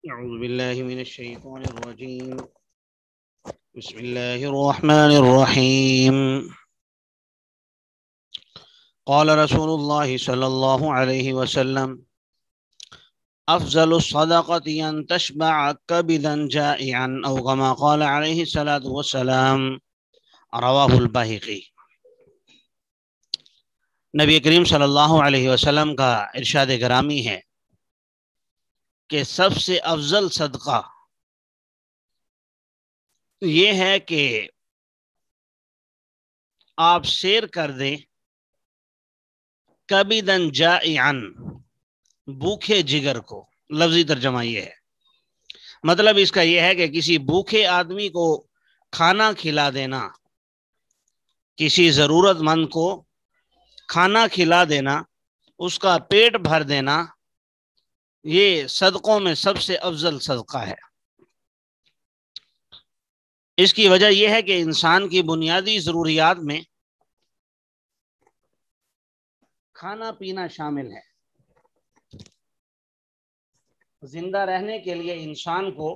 أعوذ بالله من الشيطان الرجيم بسم الله الرحمن الرحيم قال رسول الله صلى الله عليه وسلم أفضل الصدقة أن تشبع كبدا جائعا أو كما قال عليه الصلاة والسلام رواه البيهقي۔ نبی کریم صلی اللہ علیہ وسلم کا ارشاد گرامی ہے کہ سب سے افضل صدقہ یہ ہے کہ آپ سیر کر دیں کبدن جائعن، بھوکے جگر کو۔ لفظی ترجمہ یہ ہے، مطلب اس کا یہ ہے کہ کسی بھوکے آدمی کو کھانا کھلا دینا، کسی ضرورت مند کو کھانا کھلا دینا، اس کا پیٹ بھر دینا، یہ صدقوں میں سب سے افضل صدقہ ہے۔ اس کی وجہ یہ ہے کہ انسان کی بنیادی ضروریات میں کھانا پینا شامل ہے۔ زندہ رہنے کے لیے انسان کو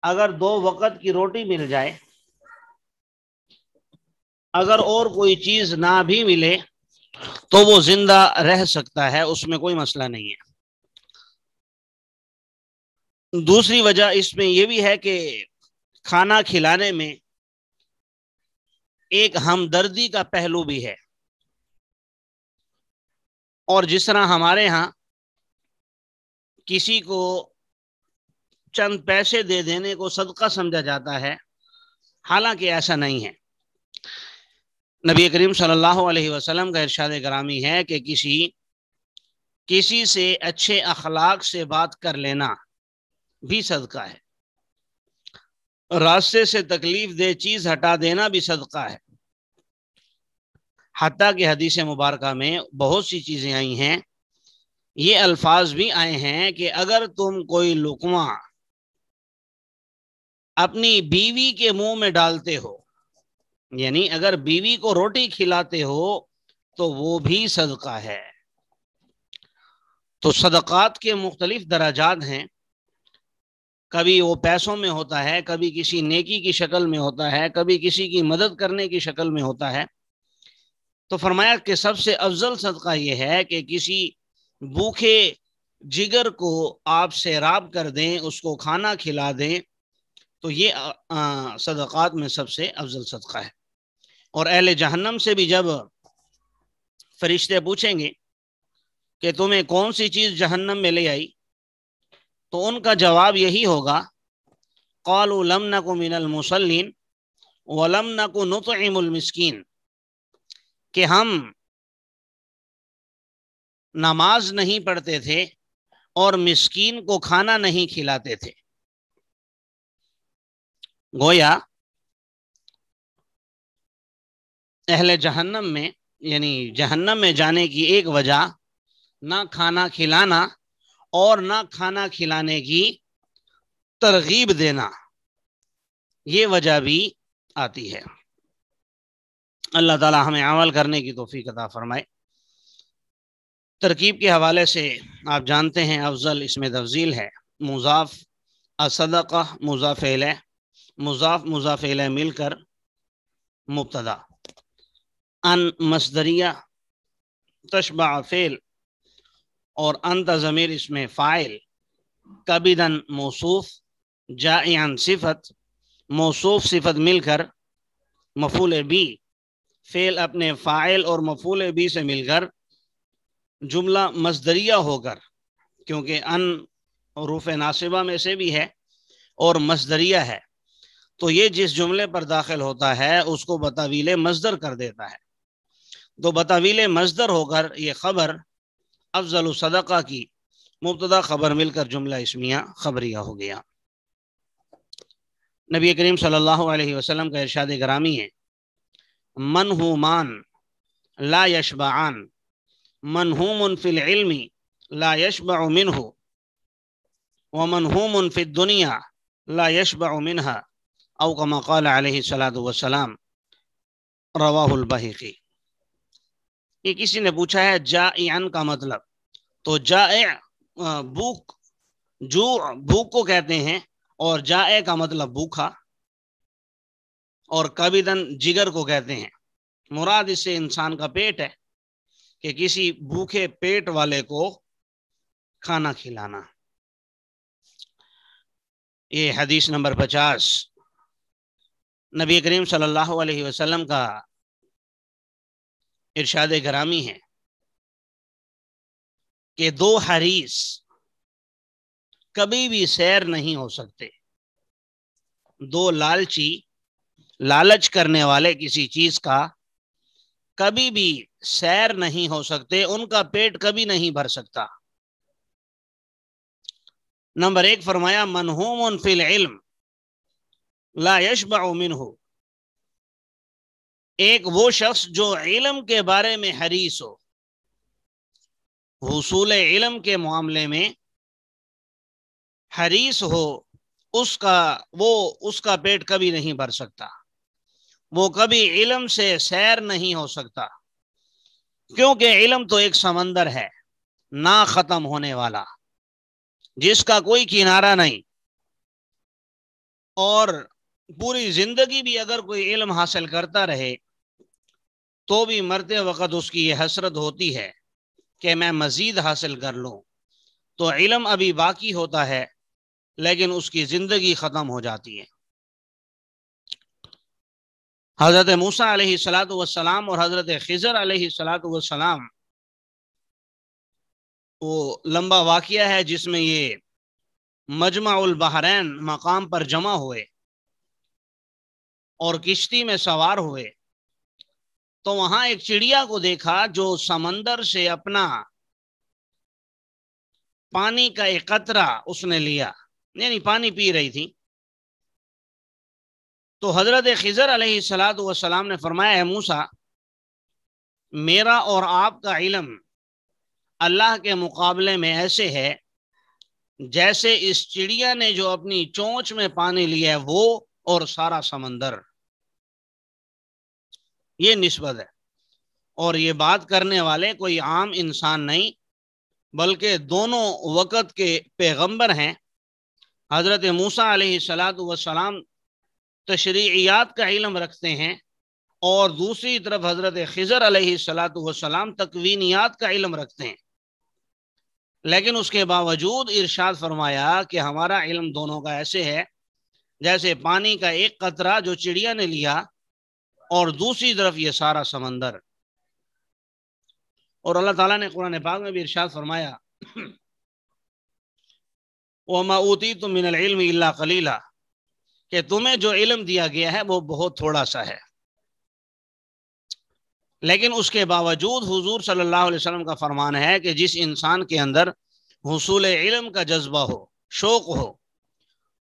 اگر 2 وقت کی روٹی مل جائے، اگر اور کوئی چیز نہ بھی ملے تو وہ زندہ رہ سکتا ہے، اس میں کوئی مسئلہ نہیں ہے۔ دوسری وجہ اس میں یہ بھی ہے کہ کھانا کھلانے میں ایک ہمدردی کا پہلو بھی ہے، اور جس طرح ہمارے ہاں کسی کو چند پیسے دے دینے کو صدقہ سمجھا جاتا ہے، حالانکہ ایسا نہیں ہے۔ نبی کریم صلی اللہ علیہ وسلم کا ارشاد گرامی ہے کہ کسی سے اچھے اخلاق سے بات کر لینا بھی صدقہ ہے، راستے سے تکلیف دہ چیز ہٹا دینا بھی صدقہ ہے۔ حتیٰ کہ حدیث مبارکہ میں بہت سی چیزیں آئی ہیں، یہ الفاظ بھی آئے ہیں کہ اگر تم کوئی لقمہ اپنی بیوی کے منہ میں ڈالتے ہو، یعنی اگر بیوی کو روٹی کھلاتے ہو تو وہ بھی صدقہ ہے۔ تو صدقات کے مختلف درجات ہیں، کبھی وہ پیسوں میں ہوتا ہے، کبھی کسی نیکی کی شکل میں ہوتا ہے، کبھی کسی کی مدد کرنے کی شکل میں ہوتا ہے۔ تو فرمایا کہ سب سے افضل صدقہ یہ ہے کہ کسی بھوکے جگر کو آپ سیراب کر دیں، اس کو کھانا کھلا دیں، تو یہ صدقات میں سب سے افضل صدقہ ہے۔ اور اہل جہنم سے بھی جب فرشتے پوچھیں گے کہ تمہیں کون سی چیز جہنم میں لے آئی، تو ان کا جواب یہی ہوگا، قالوا لم نک من المصلین ولم نک نطعم المسکین، کہ ہم نماز نہیں پڑھتے تھے اور مسکین کو کھانا نہیں کھلاتے تھے۔ گویا اہل جہنم میں، یعنی جہنم میں جانے کی ایک وجہ نہ کھانا کھلانا اور نہ کھانا کھلانے کی ترغیب دینا، یہ وجہ بھی آتی ہے۔ اللہ تعالی ہمیں عمل کرنے کی توفیق عطا فرمائے۔ ترکیب کے حوالے سے آپ جانتے ہیں افضل اس میں تفضیل ہے، مضاف الصدقہ مضاف الیہ، مضاف الیہ مل کر مبتدا، ان مصدریہ، تشبع فعل، اور انت ضمیر اس میں فاعل، کبدن موصوف، جائعن صفت، موصوف صفت مل کر مفعول بھی، فعل اپنے فاعل اور مفعول بھی سے مل کر جملہ مصدریہ ہو کر، کیونکہ ان حروف ناصبہ میں سے بھی ہے اور مصدریہ ہے، تو یہ جس جملے پر داخل ہوتا ہے اس کو بتاویل مصدر کر دیتا ہے۔ تو بتاویل مصدر ہو کر یہ خبر افضل صدقہ کی مبتدا خبر مل کر جملہ اسمیہ خبریہ ہو گیا۔ نبی کریم صلی اللہ علیہ وسلم کا ارشاد گرامی ہے، منہومان لا یشبعان، منہوم فی العلم لا یشبع منہ، ومنہوم فی الدنیا لا یشبع منہا، او کما قال علیہ الصلاۃ والسلام، رواہ البیہقی۔ یہ کسی نے پوچھا ہے جائعن کا مطلب، تو جائع بھوک جو بھوک کو کہتے ہیں، اور جائے کا مطلب بھوکا، اور کبدن جگر کو کہتے ہیں۔ مراد اس سے انسان کا پیٹ ہے کہ کسی بھوکے پیٹ والے کو کھانا کھلانا۔ یہ حدیث نمبر 50 نبی کریم صلی اللہ علیہ وسلم کا ارشاد گرامی ہے کہ دو حریص کبھی بھی سیر نہیں ہو سکتے، دو لالچی، لالچ کرنے والے کسی چیز کا کبھی بھی سیر نہیں ہو سکتے، ان کا پیٹ کبھی نہیں بھر سکتا۔ نمبر 1 فرمایا منہوم فی العلم لا یشبع منہ، ایک وہ شخص جو علم کے بارے میں حریص ہو، حصول علم کے معاملے میں حریص ہو، اس کا پیٹ کبھی نہیں بھر سکتا، وہ کبھی علم سے سیر نہیں ہو سکتا، کیونکہ علم تو ایک سمندر ہے نہ ختم ہونے والا، جس کا کوئی کنارہ نہیں، اور پوری زندگی بھی اگر کوئی علم حاصل کرتا رہے تو بھی مرتے وقت اس کی یہ حسرت ہوتی ہے کہ میں مزید حاصل کر لوں۔ تو علم ابھی باقی ہوتا ہے لیکن اس کی زندگی ختم ہو جاتی ہے۔ حضرت موسیٰ علیہ السلام اور حضرت خضر علیہ السلام، وہ لمبا واقعہ ہے جس میں یہ مجمع البحرین مقام پر جمع ہوئے اور کشتی میں سوار ہوئے، تو وہاں ایک چڑیا کو دیکھا جو سمندر سے اپنا پانی کا ایک قطرہ اس نے لیا، یعنی پانی پی رہی تھی۔ تو حضرت خضر علیہ السلام نے فرمایا ہے موسیٰ، میرا اور آپ کا علم اللہ کے مقابلے میں ایسے ہے جیسے اس چڑیا نے جو اپنی چونچ میں پانی لیا ہے وہ اور سارا سمندر، یہ نسبت ہے۔ اور یہ بات کرنے والے کوئی عام انسان نہیں بلکہ دونوں وقت کے پیغمبر ہیں۔ حضرت موسیٰ علیہ السلام تشریعیات کا علم رکھتے ہیں اور دوسری طرف حضرت خضر علیہ السلام تکوینیات کا علم رکھتے ہیں، لیکن اس کے باوجود ارشاد فرمایا کہ ہمارا علم دونوں کا ایسے ہے جیسے پانی کا ایک قطرہ جو چڑیا نے لیا اور دوسری طرف یہ سارا سمندر۔ اور اللہ تعالیٰ نے قرآن پاک میں بھی ارشاد فرمایا وَمَا أُوتِيتُم مِّنَ الْعِلْمِ إِلَّا قَلِيلًا، کہ تمہیں جو علم دیا گیا ہے وہ بہت تھوڑا سا ہے، لیکن اس کے باوجود حضور صلی اللہ علیہ وسلم کا فرمان ہے کہ جس انسان کے اندر حصول علم کا جذبہ ہو، شوق ہو،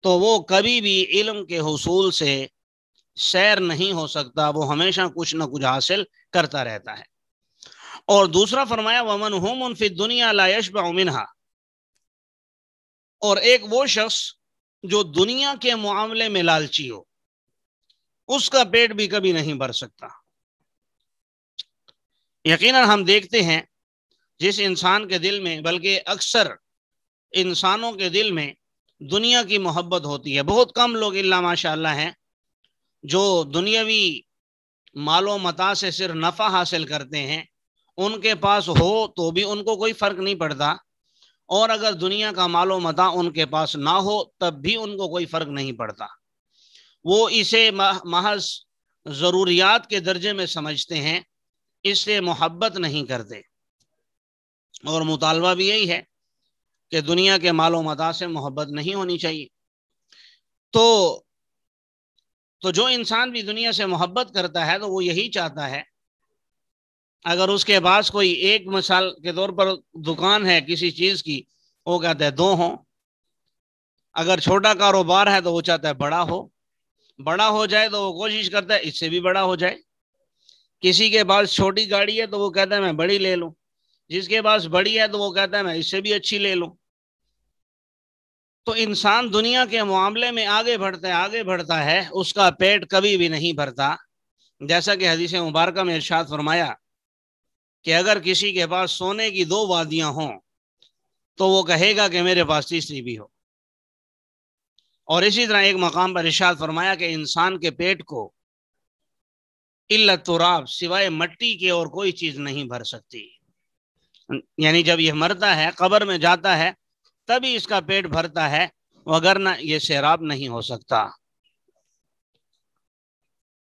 تو وہ کبھی بھی علم کے حصول سے سیر نہیں ہو سکتا، وہ ہمیشہ کچھ نہ کچھ حاصل کرتا رہتا ہے۔ اور دوسرا فرمایا وَمَنْ هُمٌ فِي الدُّنْيَا لَا يَشْبَعُ مِنْهَا، اور ایک وہ شخص جو دنیا کے معاملے میں لالچی ہو، اس کا پیٹ بھی کبھی نہیں بھر سکتا۔ یقیناً ہم دیکھتے ہیں جس انسان کے دل میں، بلکہ اکثر انسانوں کے دل میں دنیا کی محبت ہوتی ہے، بہت کم لوگ الا ماشاء اللہ ہیں جو دنیاوی مال و متاع سے صرف نفع حاصل کرتے ہیں، ان کے پاس ہو تو بھی ان کو کوئی فرق نہیں پڑتا، اور اگر دنیا کا مال و متاع ان کے پاس نہ ہو تب بھی ان کو کوئی فرق نہیں پڑتا، وہ اسے محض ضروریات کے درجے میں سمجھتے ہیں، اس سے محبت نہیں کرتے۔ اور مطالبہ بھی یہی ہے کہ دنیا کے مال و متاع سے محبت نہیں ہونی چاہیے۔ تو جو انسان بھی دنیا سے محبت کرتا ہے تو وہ یہی چاہتا ہے، اگر اس کے پاس کوئی ایک مثال کے طور پر دکان ہے کسی چیز کی، وہ کہتا ہے دو ہوں، اگر چھوٹا کاروبار ہے تو وہ چاہتا ہے بڑا ہو، بڑا ہو جائے تو وہ کوشش کرتا ہے اس سے بھی بڑا ہو جائے، کسی کے پاس چھوٹی گاڑی ہے تو وہ کہتا ہے میں بڑی لے لوں، جس کے پاس بڑی ہے تو وہ کہتا ہے میں اس سے بھی اچھی لے لوں۔ تو انسان دنیا کے معاملے میں آگے بڑھتا ہے، اس کا پیٹ کبھی بھی نہیں بھرتا، جیسا کہ حدیث مبارکہ میں ارشاد فرمایا کہ اگر کسی کے پاس سونے کی 2 وادیاں ہوں تو وہ کہے گا کہ میرے پاس تیسری بھی ہو۔ اور اسی طرح ایک مقام پر ارشاد فرمایا کہ انسان کے پیٹ کو الا التراب، سوائے مٹی کے اور کوئی چیز نہیں بھر سکتی۔ یعنی جب یہ مرتا ہے، قبر میں جاتا ہے، تبھی اس کا پیٹ بھرتا ہے، وگرنہ یہ سیراب نہیں ہو سکتا،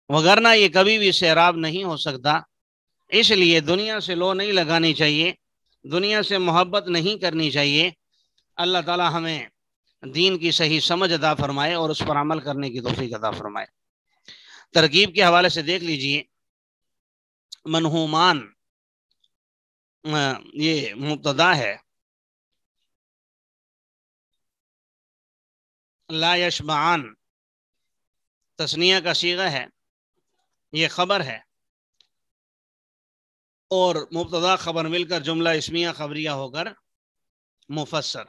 وگرنہ یہ کبھی بھی سیراب نہیں ہو سکتا۔ اس لیے دنیا سے لو نہیں لگانی چاہیے، دنیا سے محبت نہیں کرنی چاہیے۔ اللہ تعالی ہمیں دین کی صحیح سمجھ عطا فرمائے اور اس پر عمل کرنے کی توفیق عطا فرمائے۔ ترکیب کے حوالے سے دیکھ لیجئے، منہومان یہ مبتدا ہے، لا یشبعان تثنیہ کا صیغہ ہے، یہ خبر ہے، اور مبتدا خبر مل کر جملہ اسمیہ خبریہ ہو کر مفسر۔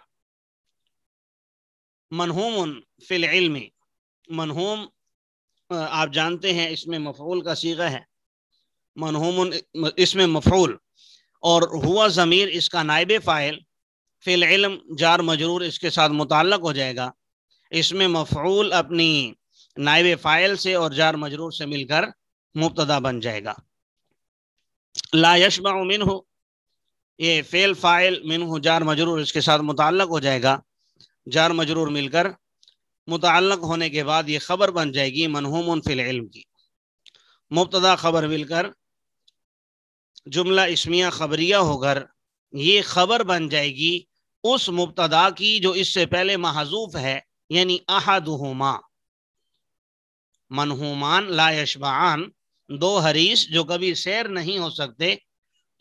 منہوم فی العلم، منہوم آپ جانتے ہیں اس میں مفعول کا صیغہ ہے، منہوم اس میں مفعول، اور ہوا ضمیر اس کا نائب فاعل، فی العلم جار مجرور اس کے ساتھ متعلق ہو جائے گا۔ اس میں مفعول اپنی نائب فاعل سے اور جار مجرور سے مل کر مبتدا بن جائے گا۔ لا یشبع منہ، یہ فعل فاعل، منہ جار مجرور اس کے ساتھ متعلق ہو جائے گا، جار مجرور مل کر متعلق ہونے کے بعد یہ خبر بن جائے گی منہوم فی العلم کی۔ مبتدا خبر مل کر جملہ اسمیہ خبریہ ہو کر یہ خبر بن جائے گی اس مبتدا کی جو اس سے پہلے محذوف ہے، یعنی احدہما۔ منہومان لا یشبعان، دو حریص جو کبھی سیر نہیں ہو سکتے،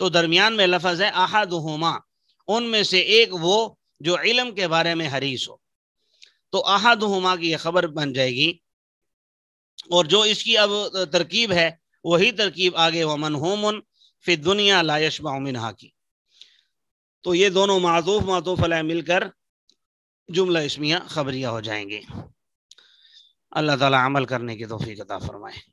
تو درمیان میں لفظ ہے احدہما، ان میں سے ایک وہ جو علم کے بارے میں حریص ہو، تو احدہما کی یہ خبر بن جائے گی۔ اور جو اس کی اب ترکیب ہے وہی ترکیب آگے ومنہوم فی الدنیا لا یشبع منہا کی، تو یہ دونوں معطوف معطوف علیہ مل کر جملہ اسمیہ خبریہ ہو جائیں گے۔ اللہ تعالی عمل کرنے کی توفیق عطا فرمائے۔